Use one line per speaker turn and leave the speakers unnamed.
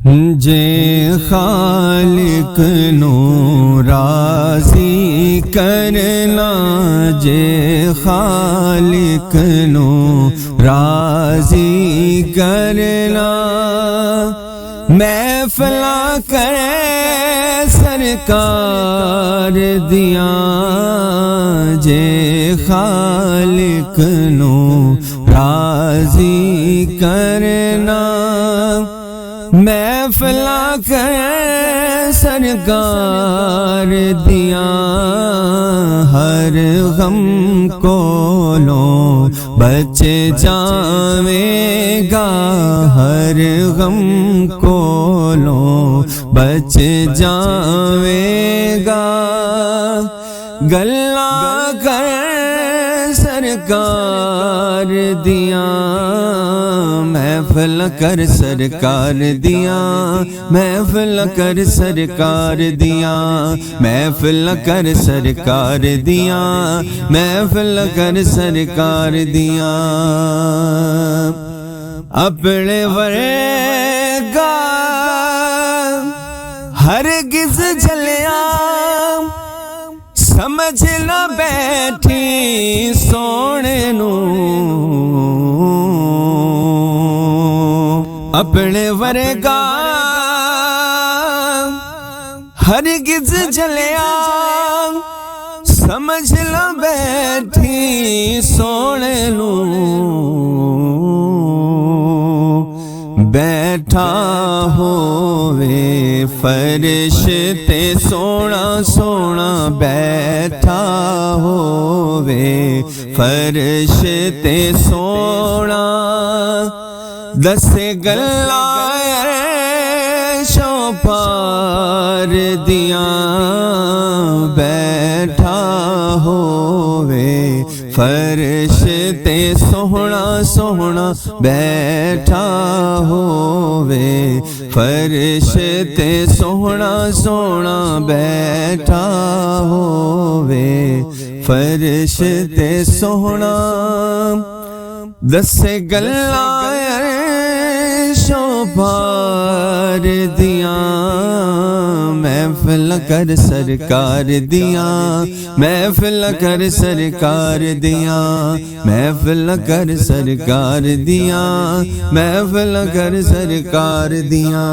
جے خالق نو راضی کرنا، جے خالق نو راضی کرنا، محفلاں کرے سرکار دیاں، جے خالق نو راضی کرنا، محفلاں کرے سرکار دیاں، ہر غم کولوں بچ جاویں گا، ہر غم کولوں بچ جاویں گا، گلاں کرے سرکار دیاں، محفل کر سرکار دیاں، محفل کر سرکار دیاں، محفل کر سرکار دیاں، محفل کر سرکار دیاں، اپنے ورگا ہرگز جلیا سمجھ نہ بیٹھی سونے نو، اپنے ورگا ہرگز جلیا سمجھ نہ بیٹھی سونے نو، بیٹھا ہووے فرش تے سونا سونا، بیٹھا ہووے فرش تے سونا، دسے گلاں عرشوں پار دیاں، بیٹھا ہووے فرش تے سونا سونا، بیٹھا ہووے فرش تے سونا سونا، بیٹھا ہووے فرش تے سونا، دسے گلاں عرشوں پار دیاں، محفل کر سرکار دیاں، محفل کر سرکار دیاں، محفل کر سرکار دیاں، محفل کر سرکار دیاں۔